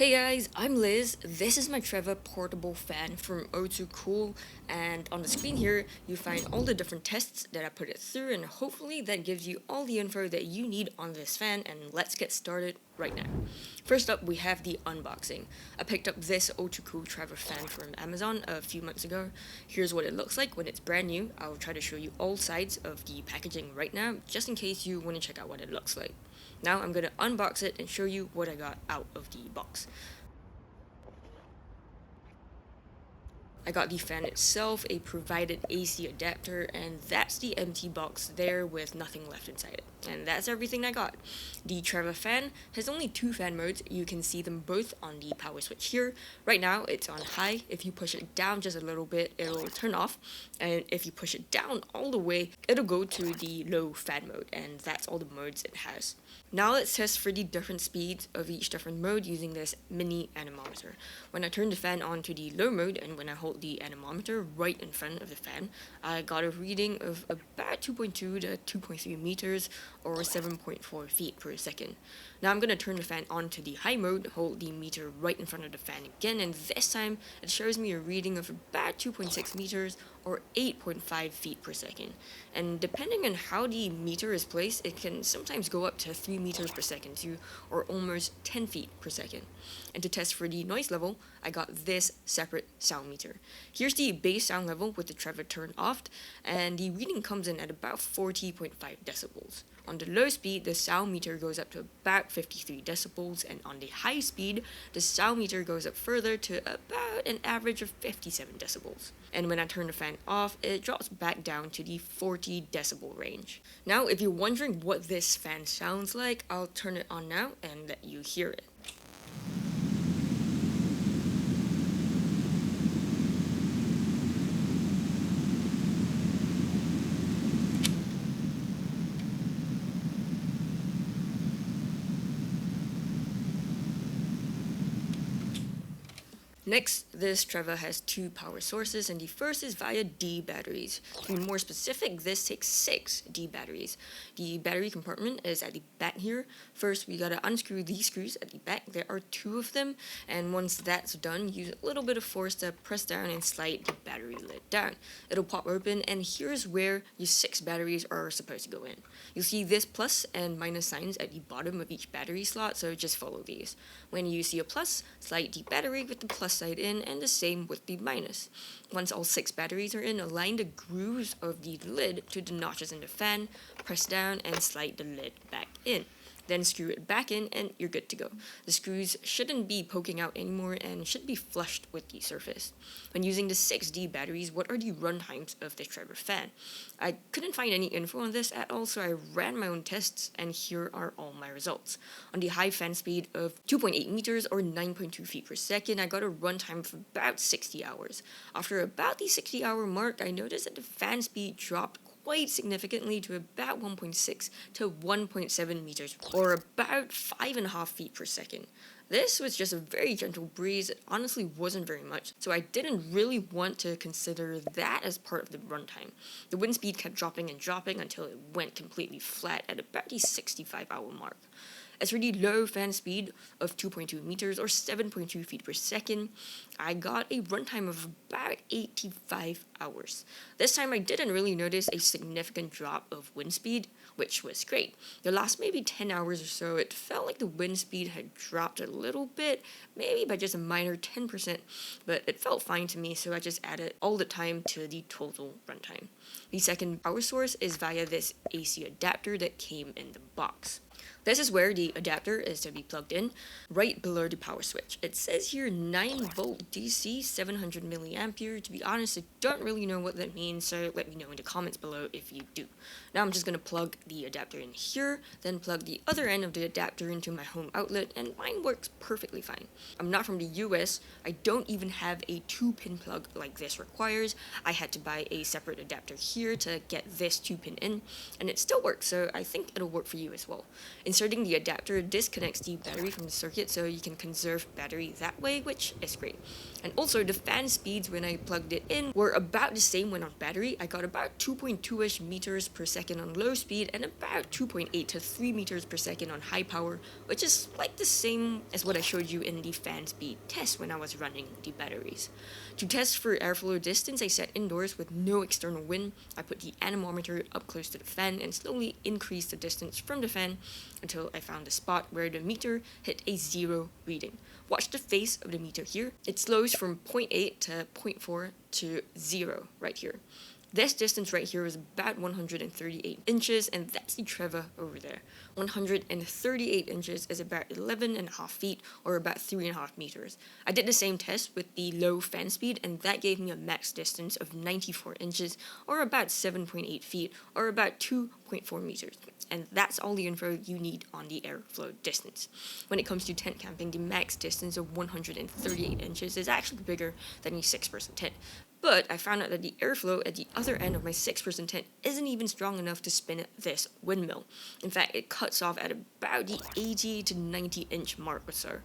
Hey guys, I'm Liz. This is my Treva Portable Fan from O2Cool, and on the screen here you find all the different tests that I put it through, and hopefully that gives you all the info that you need on this fan, and let's get started right now. First up, we have the unboxing. I picked up this O2Cool Treva Fan from Amazon a few months ago. Here's what it looks like when it's brand new. I'll try to show you all sides of the packaging right now, just in case you want to check out what it looks like. Now I'm going to unbox it and show you what I got out of the box. I got the fan itself, a provided AC adapter, and that's the empty box there with nothing left inside it. And that's everything I got. The Treva fan has only two fan modes. You can see them both on the power switch here. Right now it's on high. If you push it down just a little bit, it'll turn off. And if you push it down all the way, it'll go to the low fan mode. And that's all the modes it has. Now let's test for the different speeds of each different mode using this mini anemometer. When I turn the fan on to the low mode and when I hold the anemometer right in front of the fan, I got a reading of about 2.2 to 2.3 meters or 7.4 feet per second. Now I'm going to turn the fan on to the high mode, hold the meter right in front of the fan again, and this time it shows me a reading of about 2.6 meters or 8.5 feet per second. And depending on how the meter is placed, it can sometimes go up to 3 meters per second too, or almost 10 feet per second. And to test for the noise level, I got this separate sound meter. Here's the base sound level with the Treva turned off, and the reading comes in at about 40.5 decibels. On the low speed, the sound meter goes up to about 53 decibels, and on the high speed, the sound meter goes up further to about an average of 57 decibels. And when I turn the fan off, it drops back down to the 40 decibel range. Now, if you're wondering what this fan sounds like, I'll turn it on now and let you hear it. Next, this Treva has two power sources, and the first is via D batteries. To be more specific, this takes 6 D batteries. The battery compartment is at the back here. First, we gotta unscrew these screws at the back. There are 2 of them, and once that's done, use a little bit of force to press down and slide the battery lid down. It'll pop open, and here's where your 6 batteries are supposed to go in. You'll see this plus and minus signs at the bottom of each battery slot, so just follow these. When you see a plus, slide the battery with the plus side in, and the same with the minus. Once all 6 batteries are in, align the grooves of the lid to the notches in the fan, press down and slide the lid back in. Then screw it back in and you're good to go. The screws shouldn't be poking out anymore and should be flushed with the surface. When using the 6D batteries, what are the run times of the Treva fan? I couldn't find any info on this at all, so I ran my own tests and here are all my results. On the high fan speed of 2.8 meters or 9.2 feet per second, I got a runtime of about 60 hours. After about the 60-hour mark, I noticed that the fan speed dropped quite significantly to about 1.6 to 1.7 meters, or about 5.5 feet per second. This was just a very gentle breeze. It honestly wasn't very much, so I didn't really want to consider that as part of the runtime. The wind speed kept dropping and dropping until it went completely flat at about the 65-hour mark. As for the low fan speed of 2.2 meters or 7.2 feet per second, I got a runtime of about 85 hours. This time I didn't really notice a significant drop of wind speed, which was great. The last maybe 10 hours or so, it felt like the wind speed had dropped a little bit, maybe by just a minor 10%, but it felt fine to me, so I just added all the time to the total runtime. The second power source is via this AC adapter that came in the box. This is where the adapter is to be plugged in, right below the power switch. It says here 9-volt DC, 700 milliampere. To be honest, I don't really know what that means, so let me know in the comments below if you do. Now I'm just going to plug the adapter in here, then plug the other end of the adapter into my home outlet, and mine works perfectly fine. I'm not from the US, I don't even have a 2-pin plug like this requires. I had to buy a separate adapter here to get this 2-pin in, and it still works, so I think it'll work for you as well. Inserting the adapter disconnects the battery from the circuit, so you can conserve battery that way, which is great. And also the fan speeds when I plugged it in were about the same when on battery. I got about 2.2ish meters per second on low speed and about 2.8 to 3 meters per second on high power, which is like the same as what I showed you in the fan speed test when I was running the batteries. To test for airflow distance, I sat indoors with no external wind. I put the anemometer up close to the fan and slowly increased the distance from the fan until I found a spot where the meter hit a 0 reading. Watch the face of the meter here. It slows from 0.8 to 0.4 to 0 right here. This distance right here is about 138 inches, and that's the Treva over there. 138 inches is about 11.5 feet, or about 3.5 meters. I did the same test with the low fan speed, and that gave me a max distance of 94 inches, or about 7.8 feet, or about 2.4 meters. And that's all the info you need on the airflow distance. When it comes to tent camping, the max distance of 138 inches is actually bigger than a 6-person tent. But I found out that the airflow at the other end of my 6-person tent isn't even strong enough to spin this windmill. In fact, it cuts off at about the 80 to 90 inch mark or so.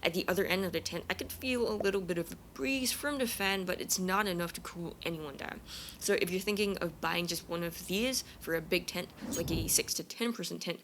At the other end of the tent, I could feel a little bit of a breeze from the fan, but it's not enough to cool anyone down. So if you're thinking of buying just one of these for a big tent, like a 6 to 10-person tent,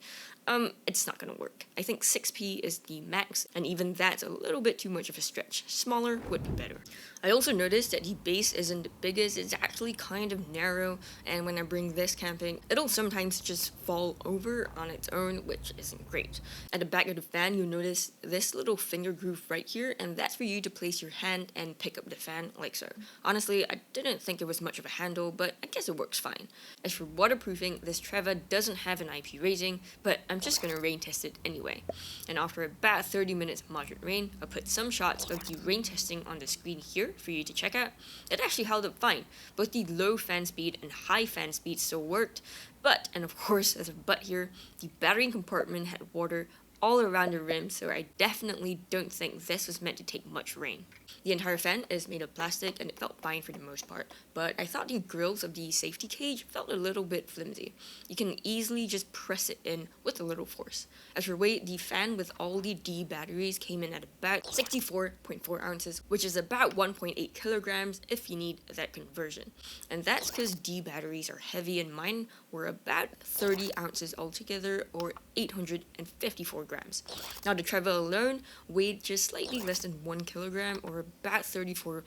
it's not gonna work. I think 6P is the max, and even that's a little bit too much of a stretch. Smaller would be better. I also noticed that the base isn't the biggest, it's actually kind of narrow, and when I bring this camping, it'll sometimes just fall over on its own, which isn't great. At the back of the fan, you'll notice this little finger groove right here, and that's for you to place your hand and pick up the fan like so. Honestly, I didn't think it was much of a handle, but I guess it works fine. As for waterproofing, this Treva doesn't have an IP rating, but I'm just gonna rain test it anyway. And after about 30 minutes of moderate rain, I put some shots of the rain testing on the screen here for you to check out. It actually held up fine. Both the low fan speed and high fan speed still worked, but, and of course there's a but here, the battery compartment had water all around the rim, so I definitely don't think this was meant to take much rain. The entire fan is made of plastic and it felt fine for the most part, but I thought the grills of the safety cage felt a little bit flimsy. You can easily just press it in with a little force. As for weight, the fan with all the D batteries came in at about 64.4 ounces, which is about 1.8 kilograms if you need that conversion. And that's because D batteries are heavy, and mine were about 30 ounces altogether, or 854 grams. Now the Treva alone weighed just slightly less than 1 kilogram, or about 34.5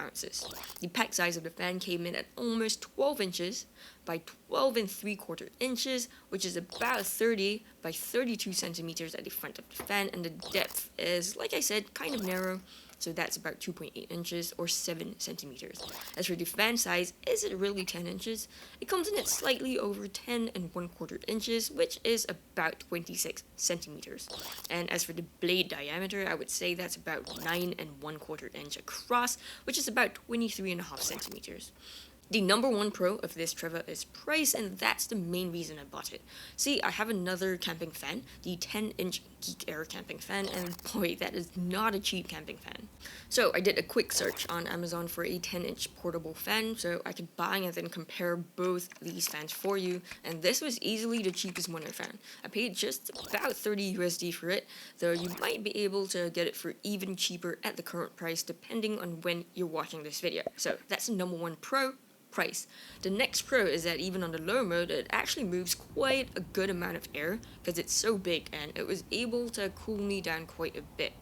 ounces. The pack size of the fan came in at almost 12 inches by 12 3/4 inches, which is about 30 by 32 centimeters at the front of the fan, and the depth is, like I said, kind of narrow, so that's about 2.8 inches or 7 centimeters. As for the fan size, is it really 10 inches? It comes in at slightly over 10 1/4 inches, which is about 26 centimeters. And as for the blade diameter, I would say that's about 9 1/4 inch across, which is about 23.5 centimeters. The number one pro of this Treva is price, and that's the main reason I bought it. See, I have another camping fan, the 10-inch Geek Air camping fan, and boy, that is not a cheap camping fan. So I did a quick search on Amazon for a 10-inch portable fan, so I could buy and then compare both these fans for you, and this was easily the cheapest one I found. I paid just about 30 USD for it, though you might be able to get it for even cheaper at the current price depending on when you're watching this video. So that's the number one pro. Price. The next pro is that even on the low mode, it actually moves quite a good amount of air because it's so big, and it was able to cool me down quite a bit.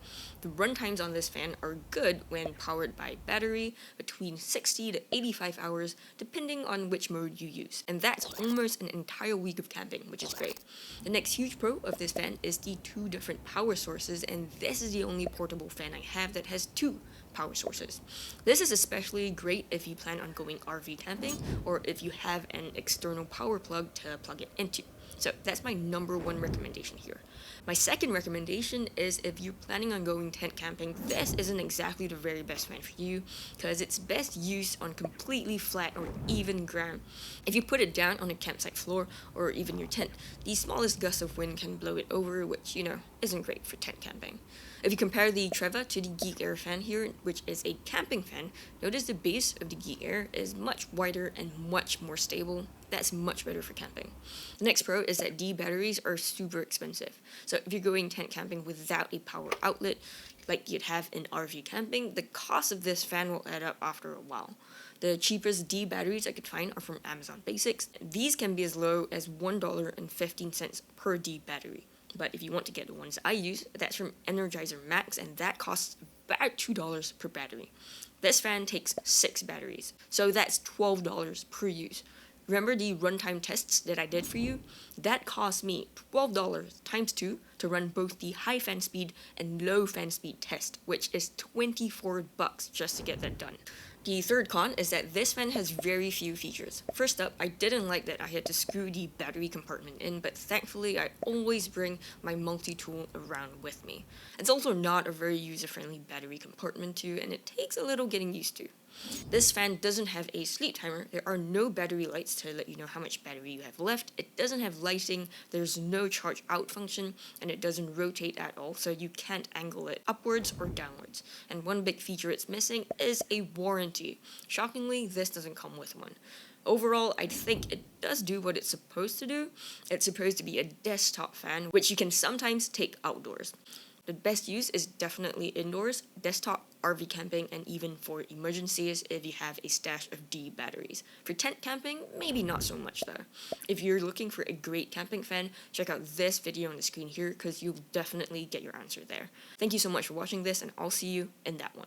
The run times on this fan are good when powered by battery, between 60 to 85 hours depending on which mode you use, and that's almost an entire week of camping, which is great. The next huge pro of this fan is the 2 different power sources, and this is the only portable fan I have that has 2 power sources. This is especially great if you plan on going RV camping, or if you have an external power plug to plug it into. So that's my number one recommendation here. My second recommendation is if you're planning on going tent camping, this isn't exactly the very best fan for you because it's best used on completely flat or even ground. If you put it down on a campsite floor or even your tent, the smallest gust of wind can blow it over, which, isn't great for tent camping. If you compare the Treva to the Geek Air fan here, which is a camping fan, notice the base of the Geek Air is much wider and much more stable. That's much better for camping. The next pro is that D batteries are super expensive. So if you're going tent camping without a power outlet, like you'd have in RV camping, the cost of this fan will add up after a while. The cheapest D batteries I could find are from Amazon Basics. These can be as low as $1.15 per D battery. But if you want to get the ones I use, that's from Energizer Max, and that costs about $2 per battery. This fan takes 6 batteries, so that's $12 per use. Remember the runtime tests that I did for you? That cost me $12 times 2 to run both the high fan speed and low fan speed test, which is $24 just to get that done. The third con is that this fan has very few features. First up, I didn't like that I had to screw the battery compartment in, but thankfully I always bring my multi-tool around with me. It's also not a very user-friendly battery compartment too, and it takes a little getting used to. This fan doesn't have a sleep timer. There are no battery lights to let you know how much battery you have left. It doesn't have lighting, there's no charge out function, and it doesn't rotate at all, so you can't angle it upwards or downwards. And one big feature it's missing is a warranty. Shockingly, this doesn't come with one. Overall, I think it does do what it's supposed to do. It's supposed to be a desktop fan, which you can sometimes take outdoors. The best use is definitely indoors, desktop, RV camping, and even for emergencies if you have a stash of D batteries. For tent camping, maybe not so much though. If you're looking for a great camping fan, check out this video on the screen here because you'll definitely get your answer there. Thank you so much for watching this, and I'll see you in that one.